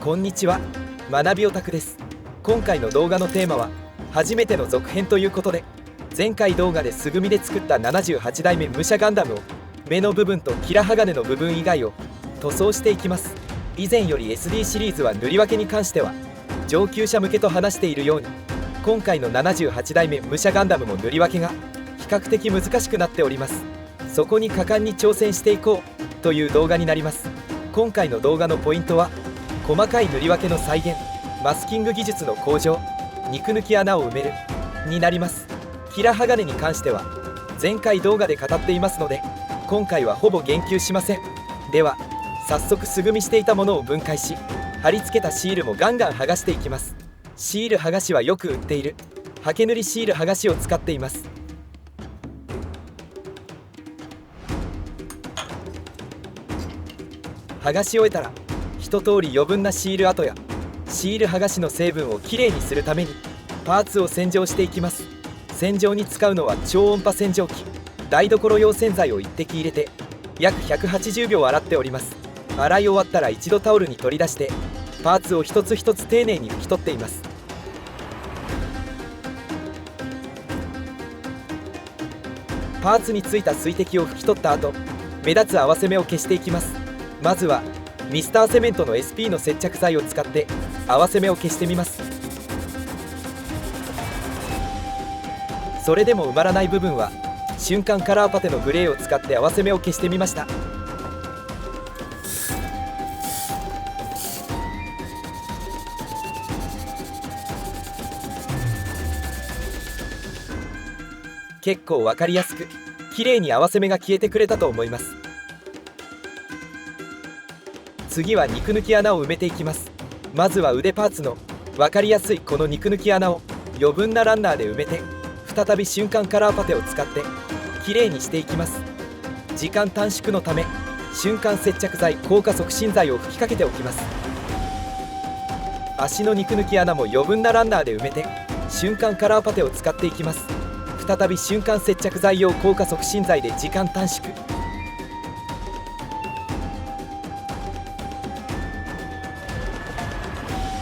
こんにちは、学びオタクです。今回の動画のテーマは初めての続編ということで、前回動画で素組みで作った78代目武者ガンダムを目の部分とキラ鋼の部分以外を塗装していきます。以前より SD シリーズは塗り分けに関しては上級者向けと話しているように、今回の78代目武者ガンダムも塗り分けが比較的難しくなっております。そこに果敢に挑戦していこうという動画になります。今回の動画のポイントは、細かい塗り分けの再現、マスキング技術の向上、肉抜き穴を埋めるになります。キラ鋼に関しては前回動画で語っていますので、今回はほぼ言及しません。では早速素組みしていたものを分解し、貼り付けたシールもガンガン剥がしていきます。シール剥がしはよく売っているハケ塗りシール剥がしを使っています。剥がし終えたら一通り余分なシール跡やシール剥がしの成分をきれいにするためにパーツを洗浄していきます。洗浄に使うのは超音波洗浄機、台所用洗剤を1滴入れて約180秒洗っております。洗い終わったら一度タオルに取り出してパーツを一つ一つ丁寧に拭き取っています。パーツについた水滴を拭き取った後、目立つ合わせ目を消していきます。まずはミスターセメントの SP の接着剤を使って合わせ目を消してみます。それでも埋まらない部分は瞬間カラーパテのグレーを使って合わせ目を消してみました。結構分かりやすく綺麗に合わせ目が消えてくれたと思います。次は肉抜き穴を埋めていきます。まずは腕パーツの分かりやすいこの肉抜き穴を余分なランナーで埋めて、再び瞬間カラーパテを使ってきれいにしていきます。時間短縮のため瞬間接着剤効果促進剤を吹きかけておきます。足の肉抜き穴も余分なランナーで埋めて瞬間カラーパテを使っていきます。再び瞬間接着剤用効果促進剤で時間短縮。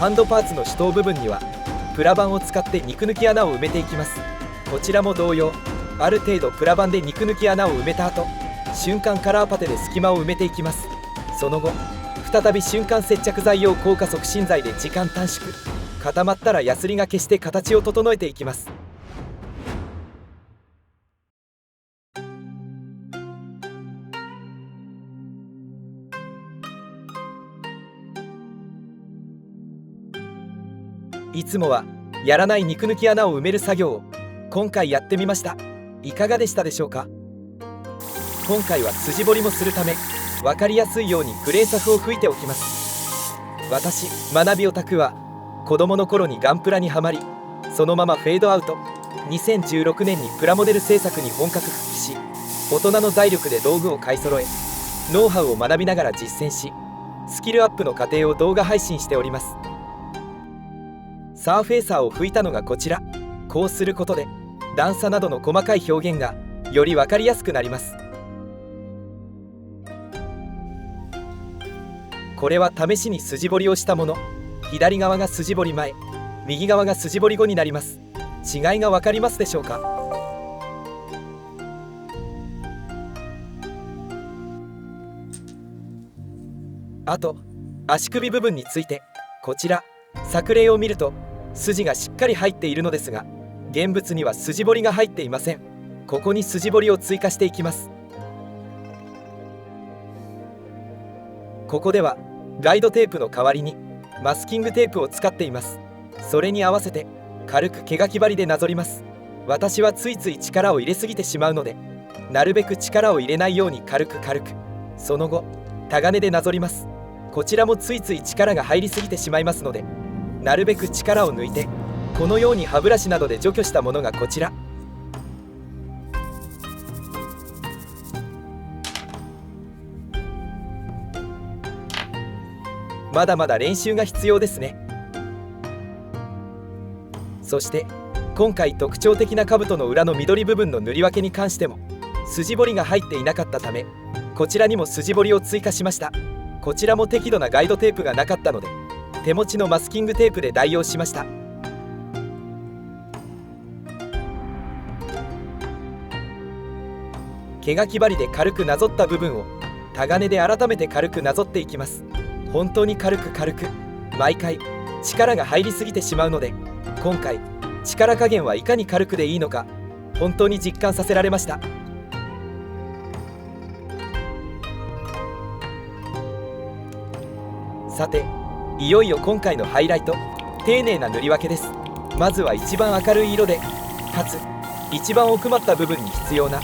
ハンドパーツの主塔部分にはプラ板を使って肉抜き穴を埋めていきます。こちらも同様、ある程度プラ板で肉抜き穴を埋めた後、瞬間カラーパテで隙間を埋めていきます。その後再び瞬間接着剤用効果促進剤で時間短縮。固まったらヤスリが消して形を整えていきます。いつもはやらない肉抜き穴を埋める作業を今回やってみました。いかがでしたでしょうか。今回は筋彫りもするため分かりやすいようにグレーサフを吹いておきます。私学びオタクは子供の頃にガンプラにはまり、そのままフェードアウト。2016年にプラモデル制作に本格復帰し、大人の財力で道具を買い揃え、ノウハウを学びながら実践し、スキルアップの過程を動画配信しております。サーフェーサーを拭いたのがこちら。こうすることで段差などの細かい表現がより分かりやすくなります。これは試しに筋彫りをしたもの。左側が筋彫り前、右側が筋彫り後になります。違いが分かりますでしょうか。あと足首部分について、こちら作例を見ると筋がしっかり入っているのですが、現物には筋彫りが入っていません。ここに筋彫りを追加していきます。ここではガイドテープの代わりにマスキングテープを使っています。それに合わせて軽く毛書き針でなぞります。私はついつい力を入れすぎてしまうので、なるべく力を入れないように軽く、その後タガネでなぞります。こちらもついつい力が入りすぎてしまいますので、なるべく力を抜いて、このように歯ブラシなどで除去したものがこちら。まだまだ練習が必要ですね。そして今回特徴的な兜の裏の緑部分の塗り分けに関しても筋彫りが入っていなかったため、こちらにも筋彫りを追加しました。こちらも適度なガイドテープがなかったので手持ちのマスキングテープで代用しました。毛書き針で軽くなぞった部分をタガネで改めて軽くなぞっていきます。本当に軽く毎回力が入りすぎてしまうので、今回力加減はいかに軽くでいいのか本当に実感させられました。さて、いよいよ今回のハイライト、丁寧な塗り分けです。まずは一番明るい色で、かつ一番奥まった部分に必要な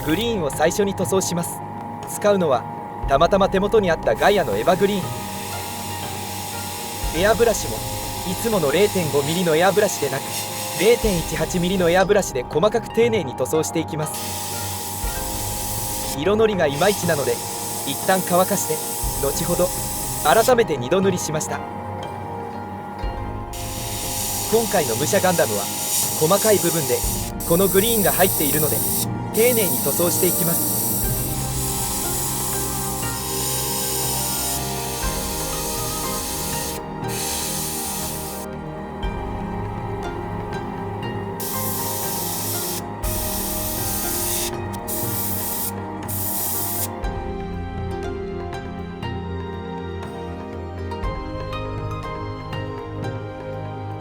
グリーンを最初に塗装します。使うのはたまたま手元にあったガイアのエバグリーン。エアブラシもいつもの 0.5mm のエアブラシでなく 0.18mm のエアブラシで細かく丁寧に塗装していきます。色のりがいまいちなので一旦乾かして、後ほど改めて2度塗りしました。今回の武者ガンダムは細かい部分でこのグリーンが入っているので丁寧に塗装していきます。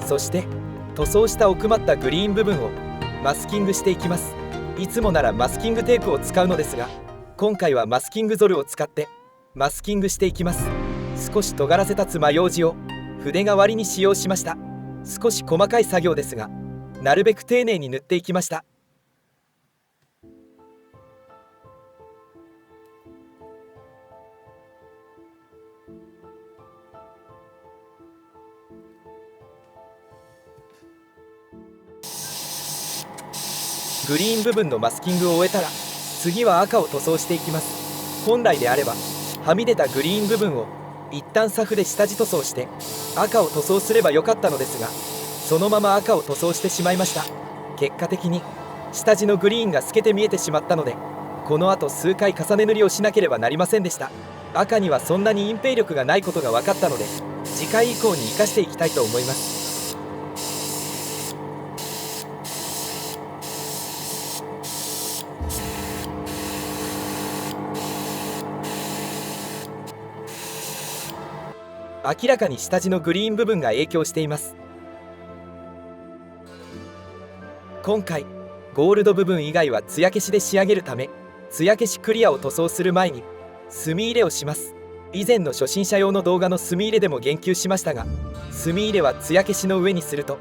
そして塗装した奥まったグリーン部分をマスキングしていきます。いつもならマスキングテープを使うのですが、今回はマスキングゾルを使ってマスキングしていきます。少し尖らせた爪楊枝を筆代わりに使用しました。少し細かい作業ですが、なるべく丁寧に塗っていきました。グリーン部分のマスキングを終えたら、次は赤を塗装していきます。本来であればはみ出たグリーン部分を一旦サフで下地塗装して赤を塗装すればよかったのですが、そのまま赤を塗装してしまいました。結果的に下地のグリーンが透けて見えてしまったので、この後数回重ね塗りをしなければなりませんでした。赤にはそんなに隠蔽力がないことが分かったので、次回以降に生かしていきたいと思います。明らかに下地のグリーン部分が影響しています。今回ゴールド部分以外は艶消しで仕上げるため、艶消しクリアを塗装する前に墨入れをします。以前の初心者用の動画の墨入れでも言及しましたが、墨入れは艶消しの上にすると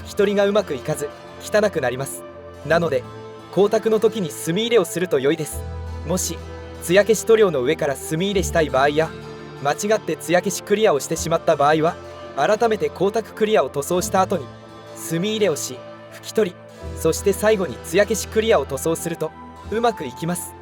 拭き取りがうまくいかず汚くなります。なので光沢の時に墨入れをすると良いです。もし艶消し塗料の上から墨入れしたい場合や、間違って艶消しクリアをしてしまった場合は、改めて光沢クリアを塗装した後に墨入れをし拭き取り、そして最後に艶消しクリアを塗装するとうまくいきます。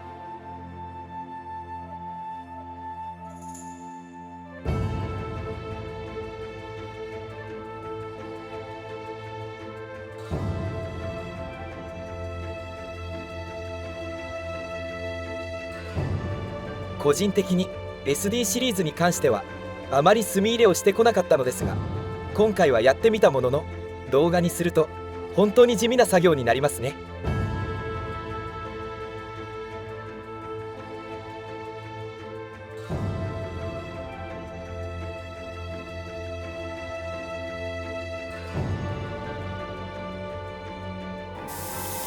個人的にSD シリーズに関してはあまり墨入れをしてこなかったのですが、今回はやってみたものの、動画にすると本当に地味な作業になりますね。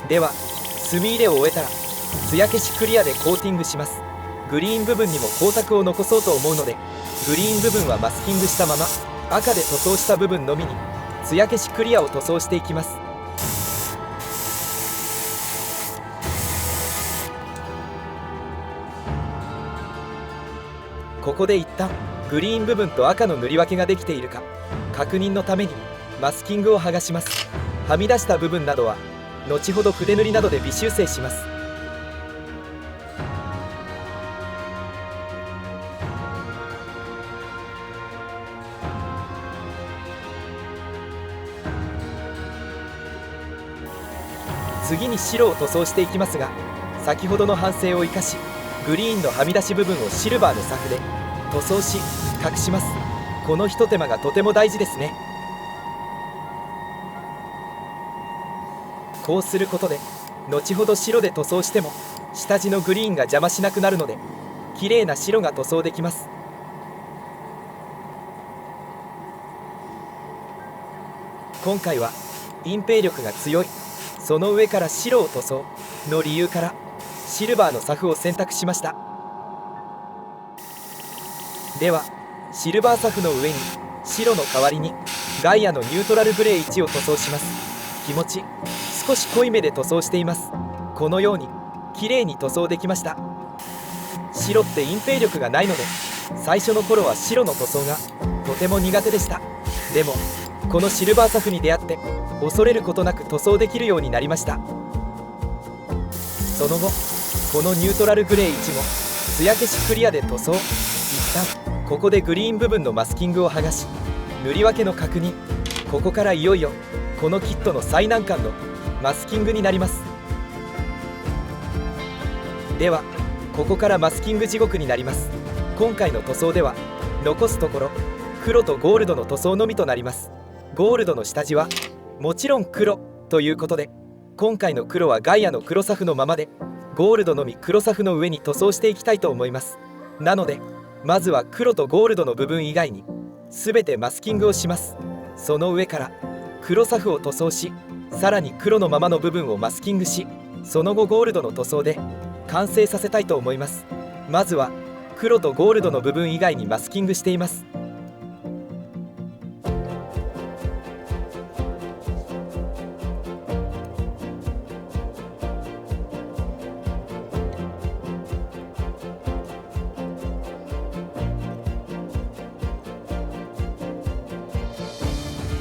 では墨入れを終えたら艶消しクリアでコーティングします。グリーン部分にも光沢を残そうと思うので、グリーン部分はマスキングしたまま赤で塗装した部分のみに艶消しクリアを塗装していきます。ここで一旦グリーン部分と赤の塗り分けができているか確認のためにマスキングを剥がします。はみ出した部分などは後ほど筆塗りなどで微修正します。次に白を塗装していきますが、先ほどの反省を生かしグリーンのはみ出し部分をシルバーのサフで塗装し隠します。このひと手間がとても大事ですね。こうすることで後ほど白で塗装しても下地のグリーンが邪魔しなくなるので、綺麗な白が塗装できます。今回は隠蔽力が強い、その上から白を塗装の理由からシルバーのサフを選択しました。ではシルバーサフの上に白の代わりにガイアのニュートラルグレー1を塗装します。気持ち少し濃いめで塗装しています。このように綺麗に塗装できました。白って隠蔽力がないので、最初の頃は白の塗装がとても苦手でした。でもこのシルバーサフに出会って恐れることなく塗装できるようになりました。その後このニュートラルグレー1も艶消しクリアで塗装。一旦ここでグリーン部分のマスキングを剥がし塗り分けの確認。ここからいよいよこのキットの最難関のマスキングになります。ではここからマスキング地獄になります。今回の塗装では残すところ黒とゴールドの塗装のみとなります。ゴールドの下地はもちろん黒ということで、今回の黒はガイアの黒サフのままでゴールドのみ黒サフの上に塗装していきたいと思います。なのでまずは黒とゴールドの部分以外に全てマスキングをします。その上から黒サフを塗装し、さらに黒のままの部分をマスキングし、その後ゴールドの塗装で完成させたいと思います。まずは黒とゴールドの部分以外にマスキングしています。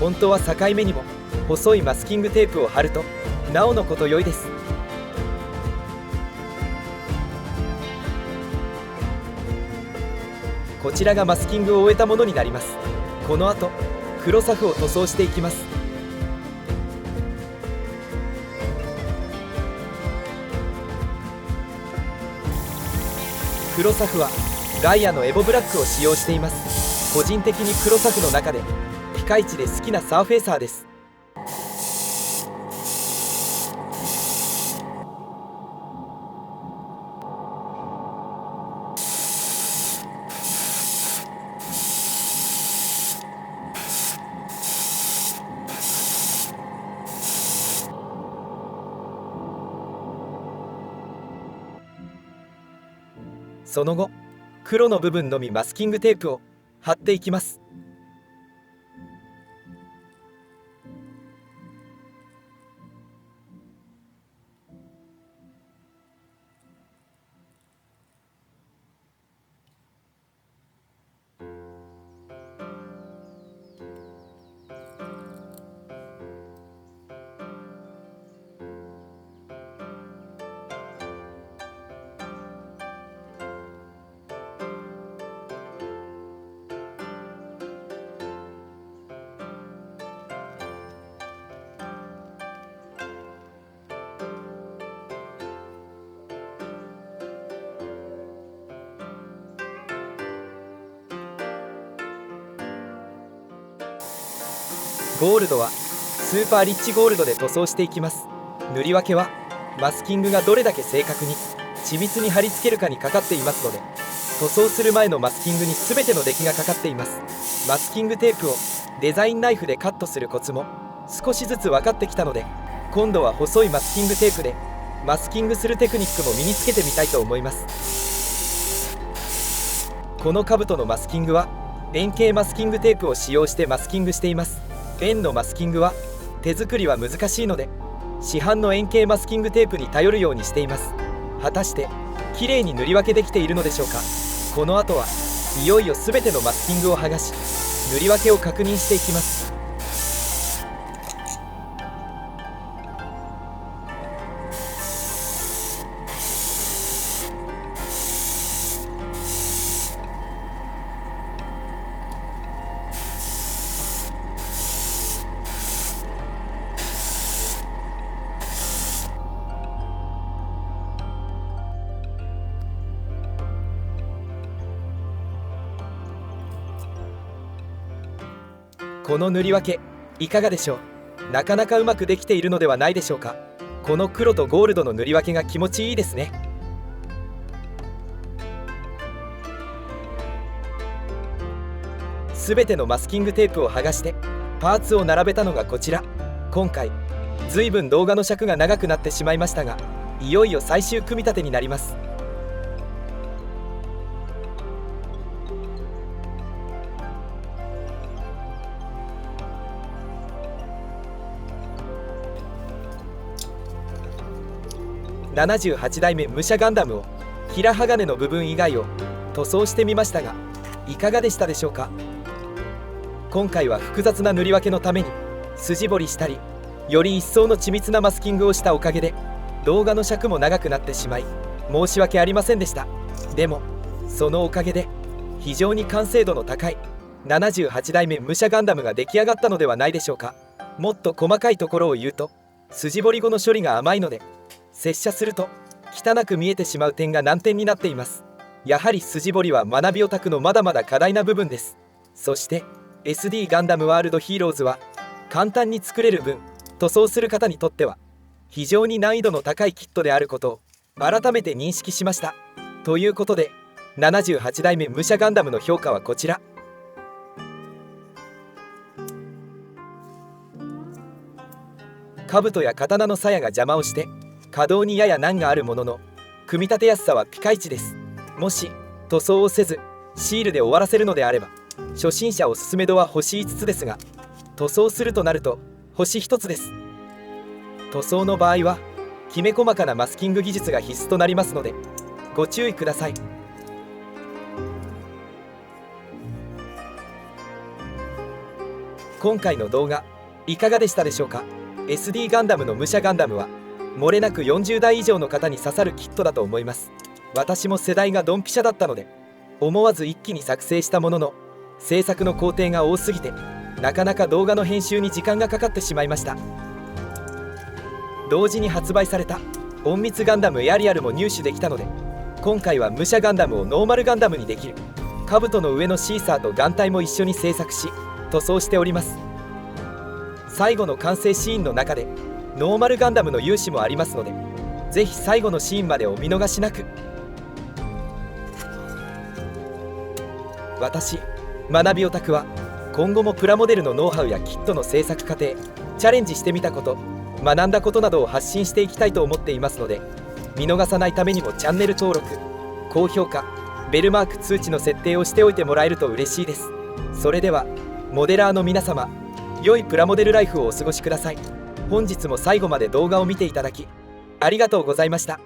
本当は境目にも細いマスキングテープを貼るとなおのこと良いです。こちらがマスキングを終えたものになります。この後黒サフを塗装していきます。黒サフはガイアのエボブラックを使用しています。個人的に黒サフの中でピカイチで好きなサーフェイサーです。その後黒の部分のみマスキングテープを貼っていきます。ゴールドはスーパーリッチゴールドで塗装していきます。塗り分けはマスキングがどれだけ正確に緻密に貼り付けるかにかかっていますので、塗装する前のマスキングに全ての出来がかかっています。マスキングテープをデザインナイフでカットするコツも少しずつ分かってきたので、今度は細いマスキングテープでマスキングするテクニックも身につけてみたいと思います。この兜のマスキングは円形マスキングテープを使用してマスキングしています。円のマスキングは手作りは難しいので市販の円形マスキングテープに頼るようにしています。果たして綺麗に塗り分けできているのでしょうか。この後はいよいよ全てのマスキングを剥がし塗り分けを確認していきます。この塗り分けいかがでしょう。なかなかうまくできているのではないでしょうか。この黒とゴールドの塗り分けが気持ちいいですね。すべてのマスキングテープを剥がしてパーツを並べたのがこちら。今回ずいぶん動画の尺が長くなってしまいましたが、いよいよ最終組み立てになります。78代目武者ガンダムを平鋼の部分以外を塗装してみましたが、いかがでしたでしょうか。今回は複雑な塗り分けのために筋彫りしたり、より一層の緻密なマスキングをしたおかげで動画の尺も長くなってしまい申し訳ありませんでした。でもそのおかげで非常に完成度の高い78代目武者ガンダムが出来上がったのではないでしょうか。もっと細かいところを言うと、筋彫り後の処理が甘いので接写すると汚く見えてしまう点が難点になっています。やはり筋彫りは学びオタクのまだまだ課題な部分です。そして SD ガンダムワールドヒーローズは簡単に作れる分、塗装する方にとっては非常に難易度の高いキットであることを改めて認識しました。ということで78代目武者ガンダムの評価はこちら。兜や刀の鞘が邪魔をして稼働にやや難があるものの、組み立てやすさはピカイチです。もし塗装をせずシールで終わらせるのであれば初心者おすすめ度は星5つですが、塗装するとなると星1つです。塗装の場合はきめ細かなマスキング技術が必須となりますのでご注意ください。今回の動画いかがでしたでしょうか。 SD ガンダムの武者ガンダムは漏れなく40代以上の方に刺さるキットだと思います。私も世代がドンピシャだったので思わず一気に作成したものの、制作の工程が多すぎてなかなか動画の編集に時間がかかってしまいました。同時に発売された隠密ガンダムエアリアルも入手できたので、今回は武者ガンダムをノーマルガンダムにできる兜の上のシーサーと眼帯も一緒に制作し塗装しております。最後の完成シーンの中でノーマルガンダムの勇姿もありますので、ぜひ最後のシーンまでお見逃しなく。私学びオタクは今後もプラモデルのノウハウやキットの制作過程、チャレンジしてみたこと、学んだことなどを発信していきたいと思っていますので、見逃さないためにもチャンネル登録、高評価、ベルマーク通知の設定をしておいてもらえると嬉しいです。それではモデラーの皆様、良いプラモデルライフをお過ごしください。本日も最後まで動画を見ていただきありがとうございました。